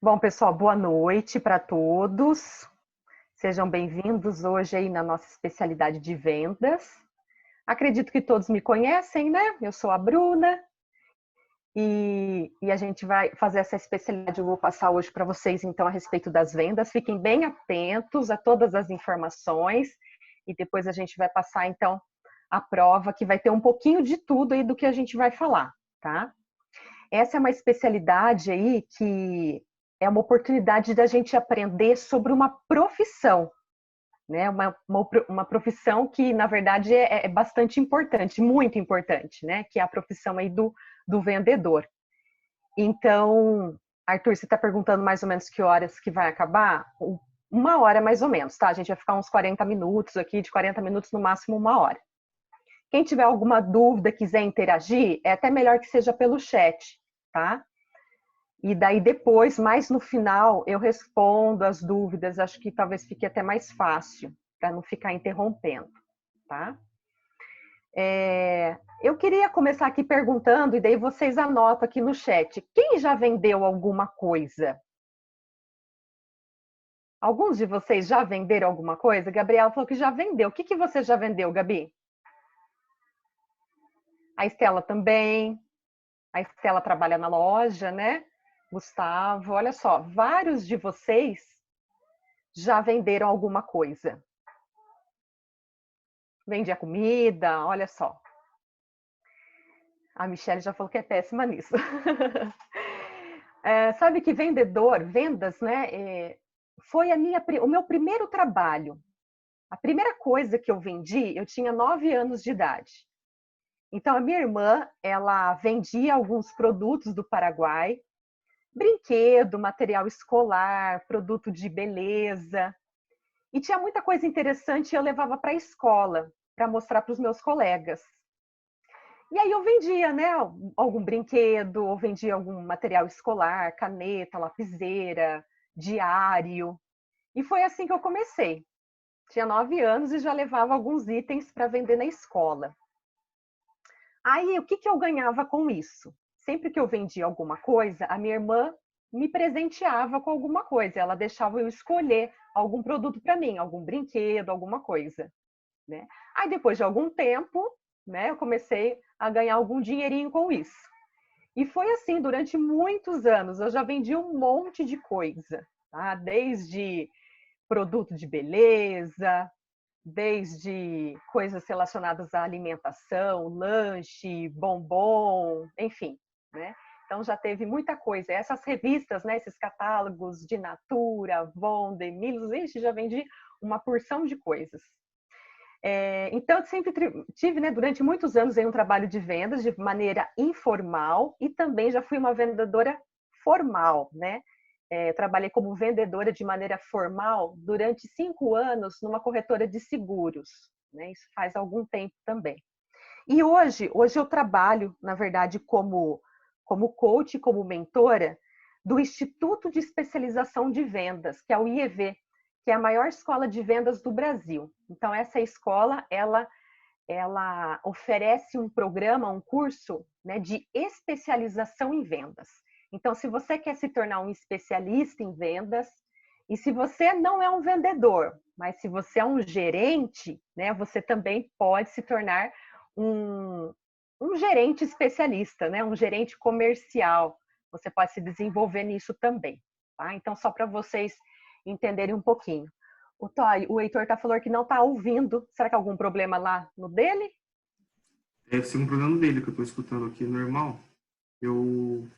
Bom, pessoal, boa noite para todos. Sejam bem-vindos hoje aí na nossa especialidade de vendas. Acredito que todos me conhecem, né? Eu sou a Bruna e a gente vai fazer essa especialidade. Eu vou passar hoje para vocês, então, a respeito das vendas. Fiquem bem atentos a todas as informações e depois a gente vai passar, então, a prova, que vai ter um pouquinho de tudo aí do que a gente vai falar, tá? Essa é uma especialidade aí que é uma oportunidade da gente aprender sobre uma profissão, né? Uma profissão que, na verdade, é bastante importante, muito importante, né? Que é a profissão aí do vendedor. Então, Arthur, você está perguntando mais ou menos que horas que vai acabar? 1 hora mais ou menos, tá? A gente vai ficar uns 40 minutos aqui, de 40 minutos no máximo 1 hora. Quem tiver alguma dúvida, quiser interagir, é até melhor que seja pelo chat, tá? E daí depois, mais no final, eu respondo as dúvidas, acho que talvez fique até mais fácil, para não ficar interrompendo, tá? Eu queria começar aqui perguntando, e daí vocês anotam aqui no chat, quem já vendeu alguma coisa? Alguns de vocês já venderam alguma coisa? Gabriela falou que já vendeu. O que você já vendeu, Gabi? A Estela também. A Estela trabalha na loja, né? Gustavo, olha só, vários de vocês já venderam alguma coisa. Vende a comida, olha só. A Michelle já falou que é péssima nisso. Sabe que vendas, né? Foi o meu primeiro trabalho. A primeira coisa que eu vendi, eu tinha 9 anos de idade. Então, a minha irmã, ela vendia alguns produtos do Paraguai, brinquedo, material escolar, produto de beleza. E tinha muita coisa interessante e eu levava para a escola, para mostrar para os meus colegas. E aí eu vendia, né, algum brinquedo, ou vendia algum material escolar, caneta, lapiseira, diário. E foi assim que eu comecei. Tinha 9 anos e já levava alguns itens para vender na escola. Aí, o que eu ganhava com isso? Sempre que eu vendia alguma coisa, a minha irmã me presenteava com alguma coisa. Ela deixava eu escolher algum produto para mim, algum brinquedo, alguma coisa, né? Aí, depois de algum tempo, né, eu comecei a ganhar algum dinheirinho com isso. E foi assim durante muitos anos. Eu já vendi um monte de coisa, tá? Desde produto de beleza, desde coisas relacionadas à alimentação, lanche, bombom, enfim, né? Então já teve muita coisa. Essas revistas, né, esses catálogos de Natura, Avon, Demilus, já vendi uma porção de coisas. Então, eu sempre tive, né, durante muitos anos, um trabalho de vendas de maneira informal e também já fui uma vendedora formal, né? Trabalhei como vendedora de maneira formal durante 5 anos numa corretora de seguros, né? Isso faz algum tempo também. E hoje eu trabalho, na verdade, como coach, como mentora do Instituto de Especialização de Vendas, que é o IEV, que é a maior escola de vendas do Brasil. Então, essa escola, ela oferece um programa, um curso, né, de especialização em vendas. Então, se você quer se tornar um especialista em vendas, e se você não é um vendedor, mas se você é um gerente, né, você também pode se tornar um gerente especialista, né, um gerente comercial. Você pode se desenvolver nisso também. Tá? Então, só para vocês entenderem um pouquinho. O Heitor falando que não está ouvindo. Será que há algum problema lá no dele? Deve ser um problema dele que eu estou escutando aqui normal. Eu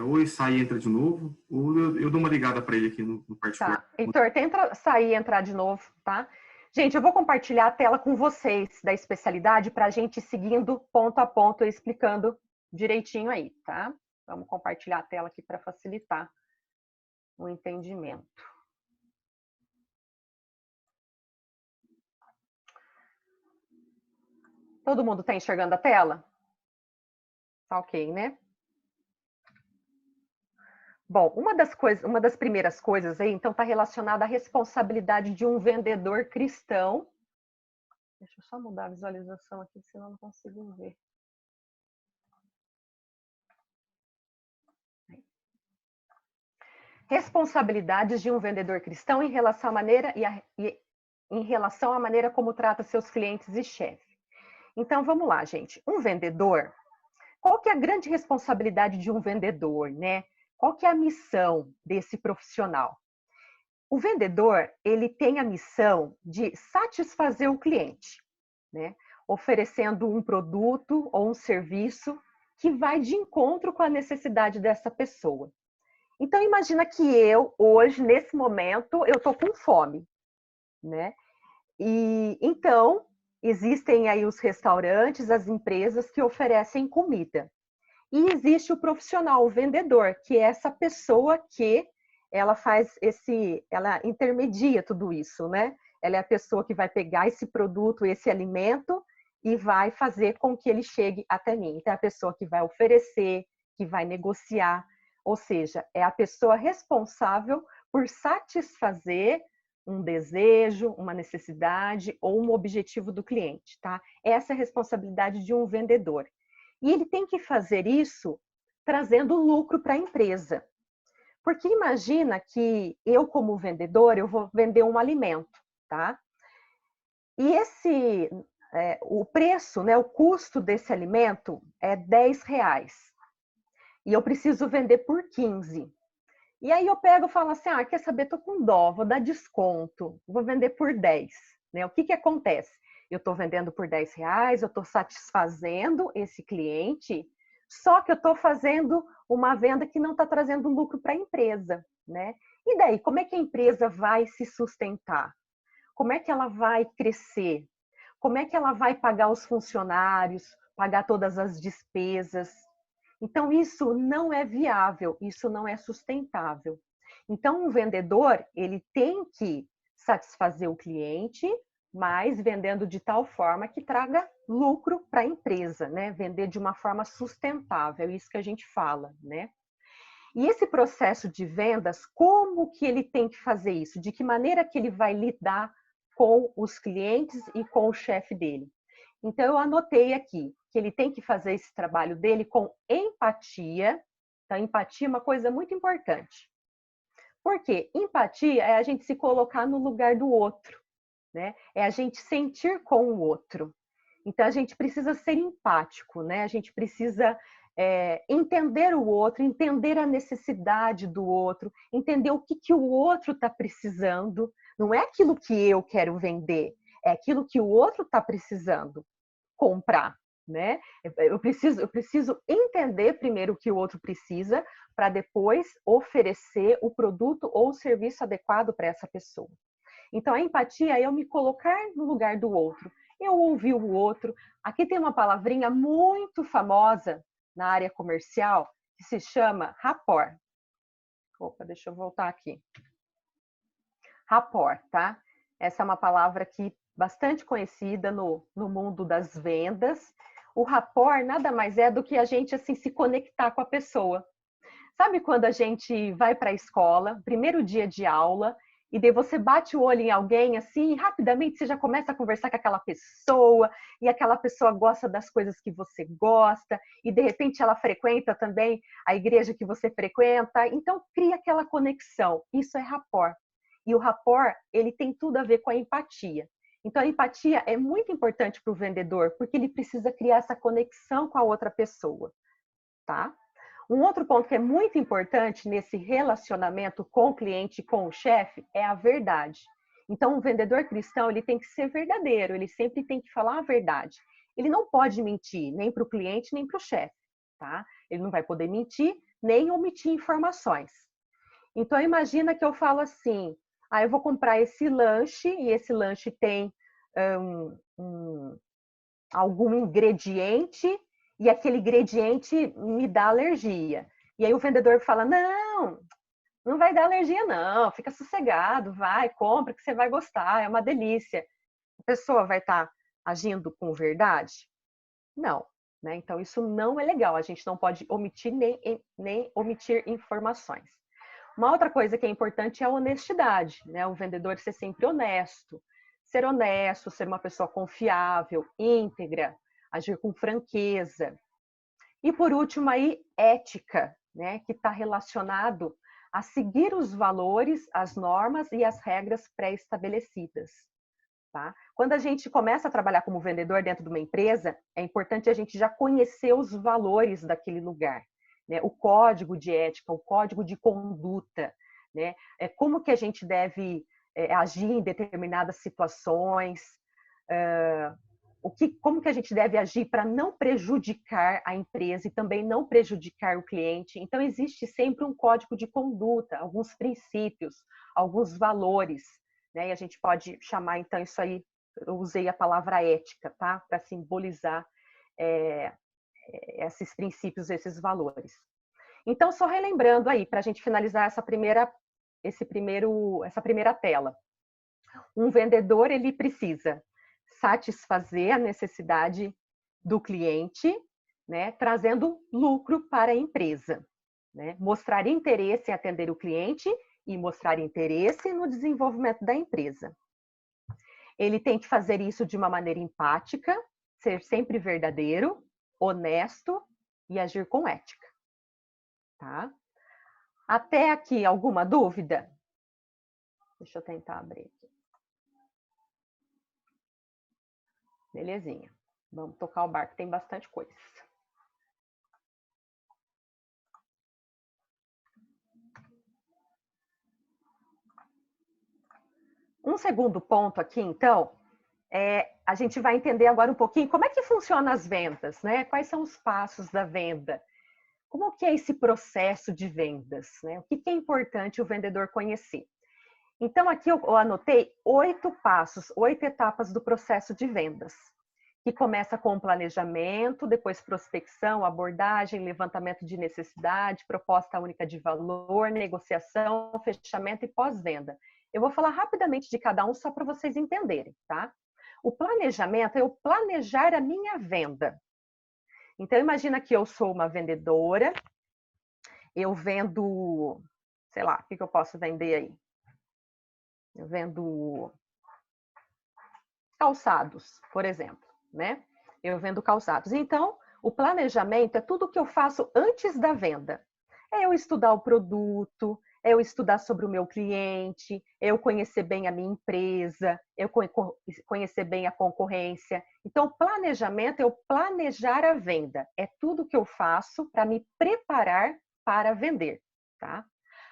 ou ele sai e entra de novo, ou eu dou uma ligada para ele aqui no particular. Tá. Heitor, tenta sair e entrar de novo, tá? Gente, eu vou compartilhar a tela com vocês da especialidade para a gente ir seguindo ponto a ponto, explicando direitinho aí, tá? Vamos compartilhar a tela aqui para facilitar o entendimento. Todo mundo está enxergando a tela? Tá ok, né? Bom, uma das primeiras coisas aí, então, está relacionada à responsabilidade de um vendedor cristão. Deixa eu só mudar a visualização aqui, senão eu não consigo ver. Responsabilidades de um vendedor cristão em relação à maneira como trata seus clientes e chefe. Então, vamos lá, gente. Um vendedor, qual que é a grande responsabilidade de um vendedor, né? Qual que é a missão desse profissional? O vendedor, ele tem a missão de satisfazer o cliente, né? Oferecendo um produto ou um serviço que vai de encontro com a necessidade dessa pessoa. Então, imagina que eu, hoje, nesse momento, eu estou com fome, né? E então, existem aí os restaurantes, as empresas que oferecem comida. E existe o profissional, o vendedor, que é essa pessoa que ela ela intermedia tudo isso, né? Ela é a pessoa que vai pegar esse produto, esse alimento e vai fazer com que ele chegue até mim. Então, é a pessoa que vai oferecer, que vai negociar, ou seja, é a pessoa responsável por satisfazer um desejo, uma necessidade ou um objetivo do cliente, tá? Essa é a responsabilidade de um vendedor. E ele tem que fazer isso trazendo lucro para a empresa. Porque imagina que eu, como vendedor, eu vou vender um alimento, tá? E o preço, né, o custo desse alimento é R$ 10. E eu preciso vender por 15. E aí eu pego e falo assim, quer saber, tô com dó, vou dar desconto, vou vender por 10. Né? O que que acontece? Eu estou vendendo por R$ 10, eu estou satisfazendo esse cliente, só que eu estou fazendo uma venda que não está trazendo lucro para a empresa, né? E daí, como é que a empresa vai se sustentar? Como é que ela vai crescer? Como é que ela vai pagar os funcionários, pagar todas as despesas? Então, isso não é viável, isso não é sustentável. Então, um vendedor, ele tem que satisfazer o cliente, mas vendendo de tal forma que traga lucro para a empresa, né? Vender de uma forma sustentável, é isso que a gente fala, né? E esse processo de vendas, como que ele tem que fazer isso? De que maneira que ele vai lidar com os clientes e com o chefe dele? Então, eu anotei aqui que ele tem que fazer esse trabalho dele com empatia. Então, empatia é uma coisa muito importante. Por quê? Empatia é a gente se colocar no lugar do outro, né? É a gente sentir com o outro. Então, a gente precisa ser empático, né? A gente precisa entender o outro, entender a necessidade do outro, entender o que o outro está precisando. Não é aquilo que eu quero vender, é aquilo que o outro está precisando comprar, né? Eu preciso entender primeiro o que o outro precisa para depois oferecer o produto ou o serviço adequado para essa pessoa. Então, a empatia é eu me colocar no lugar do outro, eu ouvir o outro. Aqui tem uma palavrinha muito famosa na área comercial que se chama rapport. Opa, deixa eu voltar aqui. Rapport, tá? Essa é uma palavra que bastante conhecida no mundo das vendas. O rapport nada mais é do que a gente assim se conectar com a pessoa. Sabe quando a gente vai para a escola, primeiro dia de aula, e daí você bate o olho em alguém assim, e rapidamente você já começa a conversar com aquela pessoa, e aquela pessoa gosta das coisas que você gosta, e de repente ela frequenta também a igreja que você frequenta, então cria aquela conexão. Isso é rapport. E o rapport, ele tem tudo a ver com a empatia. Então a empatia é muito importante para o vendedor, porque ele precisa criar essa conexão com a outra pessoa, tá? Um outro ponto que é muito importante nesse relacionamento com o cliente e com o chefe é a verdade. Então, um vendedor cristão, ele tem que ser verdadeiro, ele sempre tem que falar a verdade. Ele não pode mentir nem para o cliente, nem para o chefe, tá? Ele não vai poder mentir, nem omitir informações. Então, imagina que eu falo assim, eu vou comprar esse lanche, e esse lanche tem algum ingrediente e aquele ingrediente me dá alergia. E aí o vendedor fala, não vai dar alergia não, fica sossegado, vai, compra que você vai gostar, é uma delícia. A pessoa vai estar agindo com verdade? Não, né? Então isso não é legal, a gente não pode omitir nem omitir informações. Uma outra coisa que é importante é a honestidade, né? O vendedor ser sempre honesto, ser uma pessoa confiável, íntegra, agir com franqueza. E por último aí, ética, né? Que está relacionado a seguir os valores, as normas e as regras pré-estabelecidas. Tá? Quando a gente começa a trabalhar como vendedor dentro de uma empresa, é importante a gente já conhecer os valores daquele lugar, né? O código de ética, o código de conduta, né? Como que a gente deve agir em determinadas situações, como que a gente deve agir para não prejudicar a empresa e também não prejudicar o cliente. Então, existe sempre um código de conduta, alguns princípios, alguns valores, né? E a gente pode chamar, então, isso aí, eu usei a palavra ética, tá? Para simbolizar esses princípios, esses valores. Então, só relembrando aí, para a gente finalizar essa primeira tela. Um vendedor, ele precisa satisfazer a necessidade do cliente, né, trazendo lucro para a empresa, né? Mostrar interesse em atender o cliente e mostrar interesse no desenvolvimento da empresa. Ele tem que fazer isso de uma maneira empática, ser sempre verdadeiro, honesto e agir com ética. Tá? Até aqui, alguma dúvida? Deixa eu tentar abrir aqui. Belezinha. Vamos tocar o barco, tem bastante coisa. Um segundo ponto aqui, então, a gente vai entender agora um pouquinho como é que funcionam as vendas, né? Quais são os passos da venda? Como que é esse processo de vendas, né? O que é importante o vendedor conhecer? Então, aqui eu anotei 8 passos, 8 etapas do processo de vendas, que começa com o planejamento, depois prospecção, abordagem, levantamento de necessidade, proposta única de valor, negociação, fechamento e pós-venda. Eu vou falar rapidamente de cada um só para vocês entenderem, tá? O planejamento é eu planejar a minha venda. Então, imagina que eu sou uma vendedora, eu vendo, sei lá, o que eu posso vender aí? Eu vendo calçados, por exemplo, né? Eu vendo calçados. Então, o planejamento é tudo que eu faço antes da venda. É eu estudar o produto, é eu estudar sobre o meu cliente, é eu conhecer bem a minha empresa, é eu conhecer bem a concorrência. Então, o planejamento é eu planejar a venda. É tudo que eu faço para me preparar para vender, tá?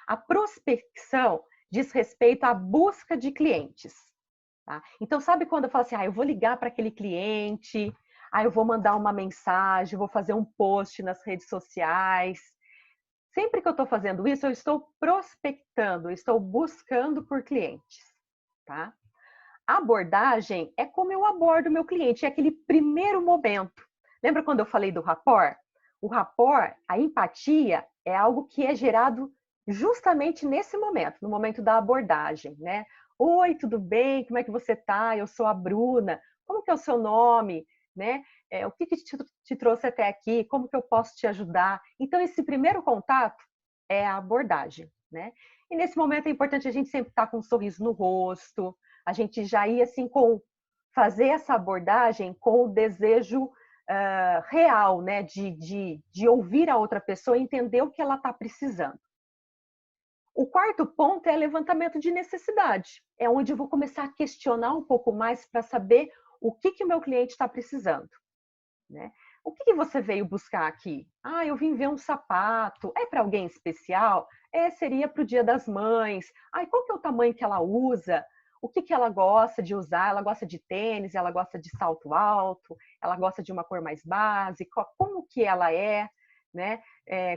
A prospecção diz respeito à busca de clientes. Tá? Então, sabe quando eu falo assim, eu vou ligar para aquele cliente, eu vou mandar uma mensagem, vou fazer um post nas redes sociais. Sempre que eu estou fazendo isso, eu estou prospectando, eu estou buscando por clientes. Tá? A abordagem é como eu abordo o meu cliente, é aquele primeiro momento. Lembra quando eu falei do rapport? O rapport, a empatia, é algo que é gerado justamente nesse momento, no momento da abordagem, né? Oi, tudo bem? Como é que você tá? Eu sou a Bruna. Como que é o seu nome? Né? O que te trouxe até aqui? Como que eu posso te ajudar? Então, esse primeiro contato é a abordagem, né? E nesse momento é importante a gente sempre estar com um sorriso no rosto, a gente já ir assim fazer essa abordagem com o desejo real, né? De ouvir a outra pessoa e entender o que ela está precisando. O quarto ponto é levantamento de necessidade. É onde eu vou começar a questionar um pouco mais para saber o que o meu cliente está precisando. Né? O que você veio buscar aqui? Eu vim ver um sapato. É para alguém especial? Seria para o Dia das Mães. Qual que é o tamanho que ela usa? O que ela gosta de usar? Ela gosta de tênis? Ela gosta de salto alto? Ela gosta de uma cor mais básica? Como que ela é? Né?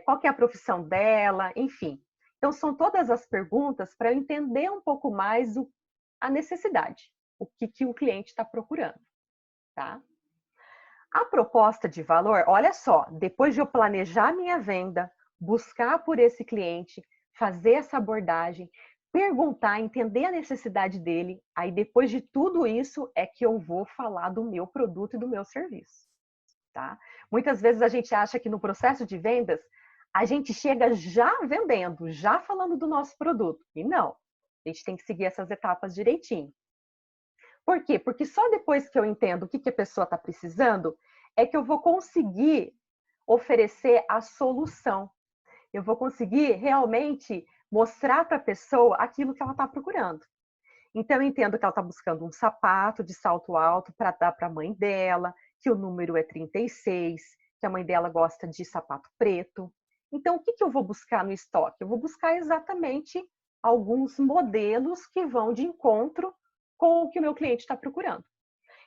Qual que é a profissão dela? Enfim. Então, são todas as perguntas para eu entender um pouco mais a necessidade, o que o cliente está procurando. Tá? A proposta de valor, olha só, depois de eu planejar minha venda, buscar por esse cliente, fazer essa abordagem, perguntar, entender a necessidade dele, aí depois de tudo isso é que eu vou falar do meu produto e do meu serviço. Tá? Muitas vezes a gente acha que no processo de vendas, a gente chega já vendendo, já falando do nosso produto. E não, a gente tem que seguir essas etapas direitinho. Por quê? Porque só depois que eu entendo o que a pessoa está precisando, é que eu vou conseguir oferecer a solução. Eu vou conseguir realmente mostrar para a pessoa aquilo que ela está procurando. Então, eu entendo que ela está buscando um sapato de salto alto para dar para a mãe dela, que o número é 36, que a mãe dela gosta de sapato preto. Então, o que eu vou buscar no estoque? Eu vou buscar exatamente alguns modelos que vão de encontro com o que o meu cliente está procurando.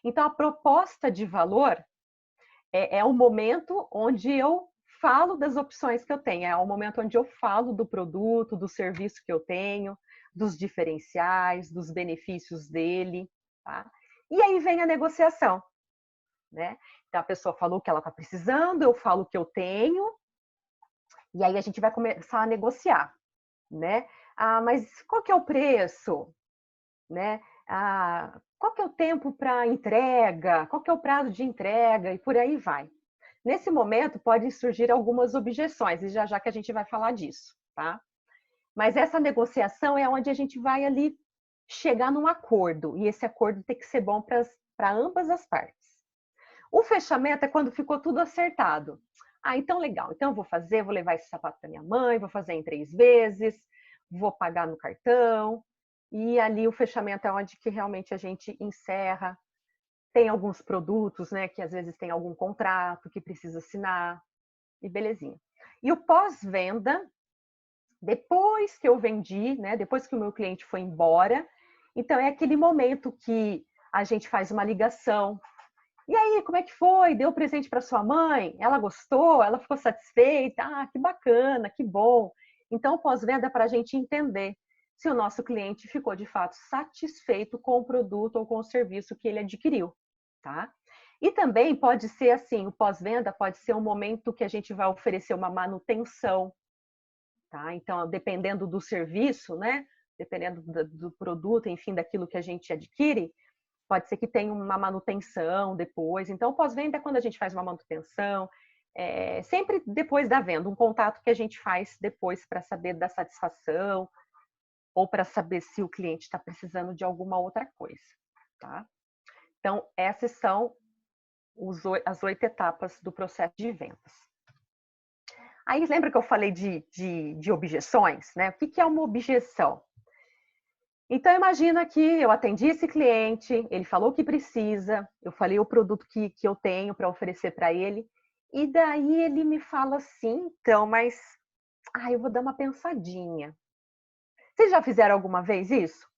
Então, a proposta de valor é o momento onde eu falo das opções que eu tenho, é o momento onde eu falo do produto, do serviço que eu tenho, dos diferenciais, dos benefícios dele, tá? E aí vem a negociação, né? Então a pessoa falou o que ela está precisando, eu falo o que eu tenho, e aí a gente vai começar a negociar, né? Ah, mas qual que é o preço, né? Ah, qual que é o tempo para entrega? Qual que é o prazo de entrega? E por aí vai. Nesse momento podem surgir algumas objeções, e já já que a gente vai falar disso, tá? Mas essa negociação é onde a gente vai ali chegar num acordo, e esse acordo tem que ser bom para ambas as partes. O fechamento é quando ficou tudo acertado. Ah, então legal, então eu vou levar esse sapato para minha mãe, vou fazer em 3 vezes, vou pagar no cartão, e ali o fechamento é onde que realmente a gente encerra. Tem alguns produtos, né, que às vezes tem algum contrato que precisa assinar, e belezinha. E o pós-venda, depois que eu vendi, né, depois que o meu cliente foi embora, então é aquele momento que a gente faz uma ligação. E aí, como é que foi? Deu presente para sua mãe? Ela gostou? Ela ficou satisfeita? Ah, que bacana, que bom. Então, pós-venda é para a gente entender se o nosso cliente ficou de fato satisfeito com o produto ou com o serviço que ele adquiriu, tá? E também pode ser assim, o pós-venda pode ser um momento que a gente vai oferecer uma manutenção, tá? Então, dependendo do serviço, né? Dependendo do produto, enfim, daquilo que a gente adquire, pode ser que tenha uma manutenção depois. Então, o pós-venda é quando a gente faz uma manutenção, sempre depois da venda, um contato que a gente faz depois para saber da satisfação ou para saber se o cliente está precisando de alguma outra coisa, tá? Então, essas são as 8 etapas do processo de vendas. Aí, lembra que eu falei de objeções, né? O que é uma objeção? Então, imagina que eu atendi esse cliente, ele falou o que precisa, eu falei o produto que eu tenho para oferecer para ele, e daí ele me fala assim, então, mas eu vou dar uma pensadinha. Vocês já fizeram alguma vez isso?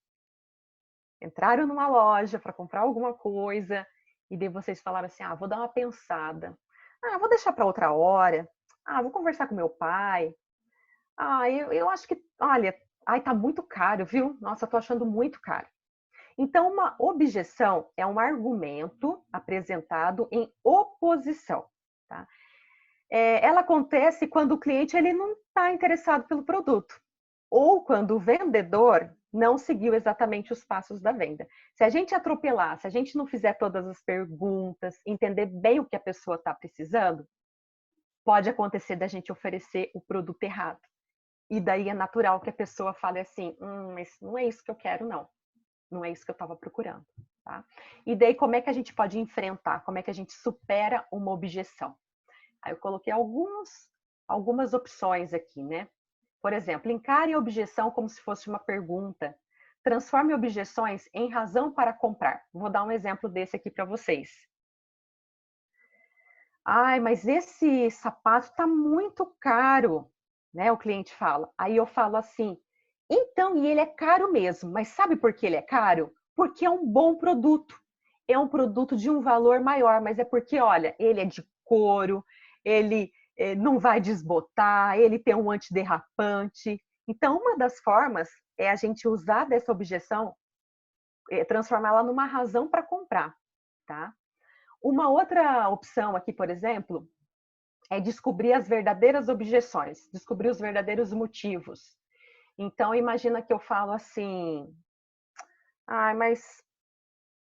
Entraram numa loja para comprar alguma coisa, e daí vocês falaram assim, vou dar uma pensada. Vou deixar para outra hora. Vou conversar com meu pai. Eu acho que, olha, tá muito caro, viu? Nossa, tô achando muito caro. Então, uma objeção é um argumento apresentado em oposição. Tá? Ela acontece quando o cliente ele não está interessado pelo produto, ou quando o vendedor não seguiu exatamente os passos da venda. Se a gente atropelar, se a gente não fizer todas as perguntas, entender bem o que a pessoa está precisando, pode acontecer da gente oferecer o produto errado. E daí é natural que a pessoa fale assim, mas não é isso que eu quero, não. Não é isso que eu estava procurando. Tá? E daí, como é que a gente pode enfrentar? Como é que a gente supera uma objeção? Aí eu coloquei algumas opções aqui, né? Por exemplo, encare a objeção como se fosse uma pergunta. Transforme objeções em razão para comprar. Vou dar um exemplo desse aqui para vocês. Mas esse sapato está muito caro, né? O cliente fala. Aí eu falo assim, então, e ele é caro mesmo, mas sabe por que ele é caro? Porque é um bom produto. É um produto de um valor maior, mas é porque, olha, ele é de couro, ele não vai desbotar, ele tem um antiderrapante. Então, uma das formas é a gente usar dessa objeção, transformá-la numa razão para comprar, tá? Uma outra opção aqui, por exemplo, é descobrir as verdadeiras objeções, descobrir os verdadeiros motivos. Então, imagina que eu falo assim, mas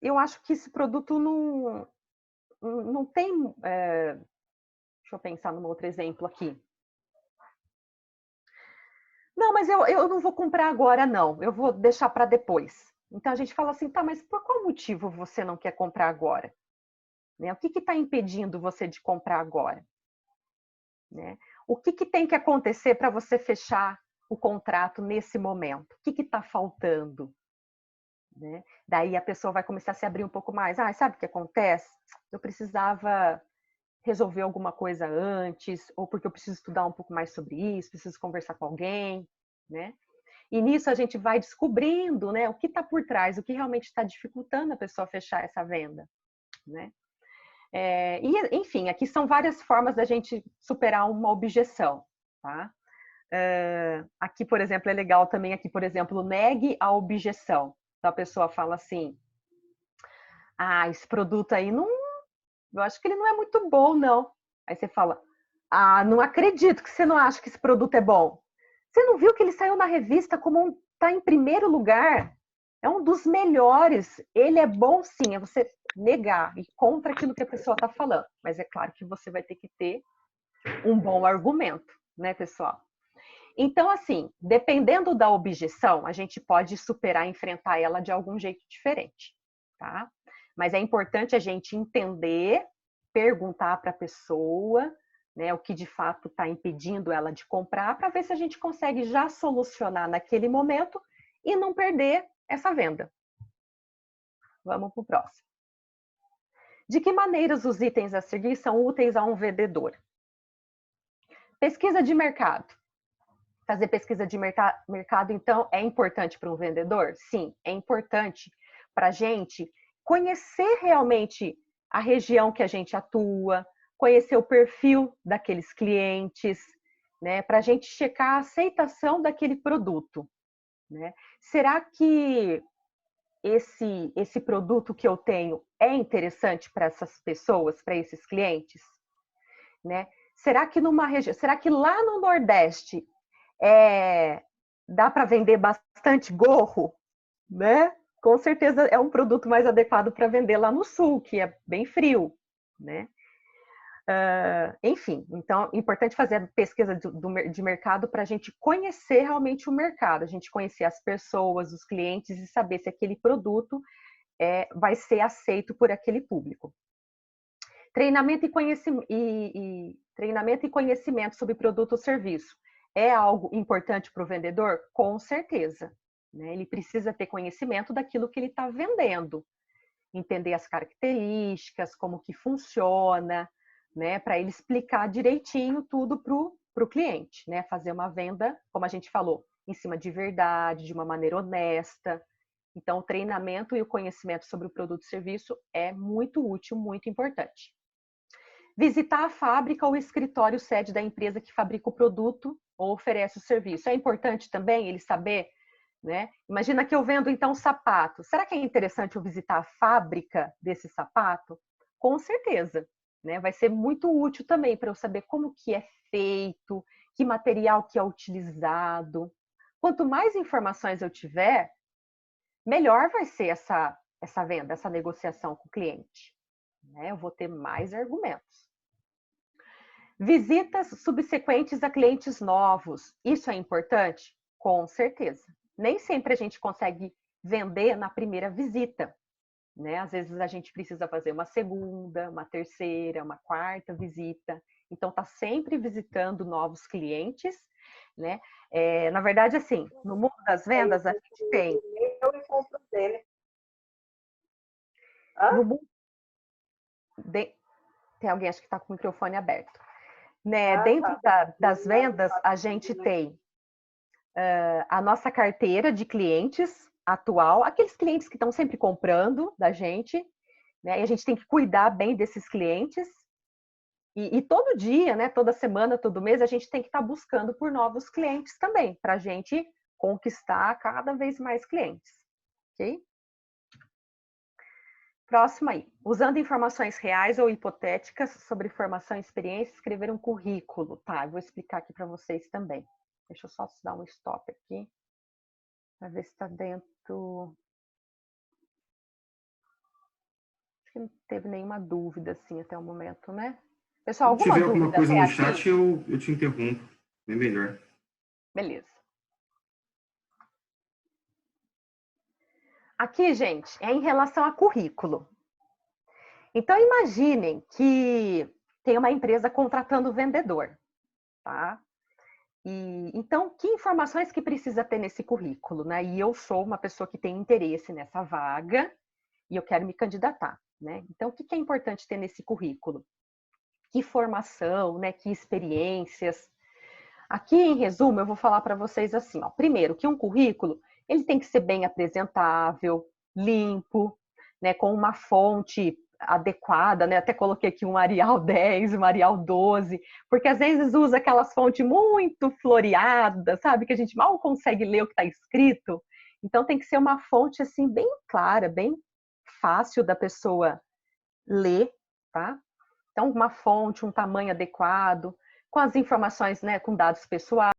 eu acho que esse produto não tem... deixa eu pensar num outro exemplo aqui. Não, mas eu não vou comprar agora, não. Eu vou deixar para depois. Então, a gente fala assim, tá, mas por qual motivo você não quer comprar agora? Né? O que está impedindo você de comprar agora? Né? O que tem que acontecer para você fechar o contrato nesse momento? O que está faltando? Né? Daí a pessoa vai começar a se abrir um pouco mais. Sabe o que acontece? Eu precisava resolver alguma coisa antes, ou porque eu preciso estudar um pouco mais sobre isso, preciso conversar com alguém, né? E nisso a gente vai descobrindo, né, o que está por trás, o que realmente está dificultando a pessoa fechar essa venda, né? Enfim, aqui são várias formas da gente superar uma objeção, tá? Aqui, por exemplo, é legal também, aqui, por exemplo, negue a objeção. Então, a pessoa fala assim, esse produto aí não, eu acho que ele não é muito bom, não. Aí você fala, não acredito que você não acha que esse produto é bom. Você não viu que ele saiu na revista como está em primeiro lugar? É um dos melhores. Ele é bom, sim. É você negar e contra aquilo que a pessoa está falando. Mas é claro que você vai ter que ter um bom argumento, né, pessoal? Então, assim, dependendo da objeção, a gente pode superar, enfrentar ela de algum jeito diferente, tá? Mas é importante a gente entender, perguntar para a pessoa, né, o que de fato está impedindo ela de comprar, para ver se a gente consegue já solucionar naquele momento e não perder essa venda. Vamos para o próximo. De que maneiras os itens a seguir são úteis a um vendedor? Pesquisa de mercado. Fazer pesquisa de mercado, então, é importante para um vendedor? Sim, é importante para a gente conhecer realmente a região que a gente atua, conhecer o perfil daqueles clientes, né, para a gente checar a aceitação daquele produto, né? Será que esse produto que eu tenho é interessante para essas pessoas, para esses clientes, né? Será que lá no Nordeste dá para vender bastante gorro, né? Com certeza é um produto mais adequado para vender lá no sul, que é bem frio, né? Enfim, então é importante fazer a pesquisa de mercado para a gente conhecer realmente o mercado, a gente conhecer as pessoas, os clientes e saber se aquele produto vai ser aceito por aquele público. Treinamento e conhecimento sobre produto ou serviço. É algo importante para o vendedor? Com certeza. Né? Ele precisa ter conhecimento daquilo que ele está vendendo. Entender as características, como que funciona, né? Para ele explicar direitinho tudo para o cliente. Né? Fazer uma venda, como a gente falou, em cima de verdade, de uma maneira honesta. Então, o treinamento e o conhecimento sobre o produto e serviço é muito útil, muito importante. Visitar a fábrica ou o escritório sede da empresa que fabrica o produto ou oferece o serviço. É importante também ele saber, né? Imagina que eu vendo então sapato. Será que é interessante eu visitar a fábrica desse sapato? Com certeza, né? Vai ser muito útil também para eu saber como que é feito, que material que é utilizado. Quanto mais informações eu tiver, melhor vai ser essa venda, essa negociação com o cliente. Né? Eu vou ter mais argumentos. Visitas subsequentes a clientes novos. Isso é importante? Com certeza. Nem sempre a gente consegue vender na primeira visita. Né? Às vezes a gente precisa fazer uma segunda, uma terceira, uma quarta visita. Então, está sempre visitando novos clientes. Né? Na verdade, assim, no mundo das vendas, a gente tem... Eu e compro dele. No mundo... Tem alguém, acho que está com o microfone aberto. Né? Dentro das vendas, a gente tem a nossa carteira de clientes atual, aqueles clientes que estão sempre comprando da gente, né? E a gente tem que cuidar bem desses clientes. E todo dia, né? Toda semana, todo mês, a gente tem que estar buscando por novos clientes também, para a gente conquistar cada vez mais clientes. Ok? Próximo aí. Usando informações reais ou hipotéticas sobre formação e experiência, escrever um currículo. Tá, eu vou explicar aqui para vocês também. Deixa eu só dar um stop aqui, para ver se está dentro. Acho que não teve nenhuma dúvida, assim, até o momento, né? Pessoal, Se alguma tiver dúvida alguma coisa no até chat, aqui? eu te interrompo. É melhor. Beleza. Aqui, gente, é em relação a currículo. Então, imaginem que tem uma empresa contratando vendedor, tá? Então, que informações que precisa ter nesse currículo, né? E eu sou uma pessoa que tem interesse nessa vaga e eu quero me candidatar, né? Então, o que é importante ter nesse currículo? Que formação, né? Que experiências. Aqui, em resumo, eu vou falar para vocês assim, ó. Primeiro, que um currículo, ele tem que ser bem apresentável, limpo, né? Com uma fonte adequada, né? Até coloquei aqui um Arial 10, um Arial 12, porque às vezes usa aquelas fontes muito floreadas, sabe? Que a gente mal consegue ler o que está escrito. Então tem que ser uma fonte assim bem clara, bem fácil da pessoa ler, tá? Então uma fonte, um tamanho adequado, com as informações, né, com dados pessoais.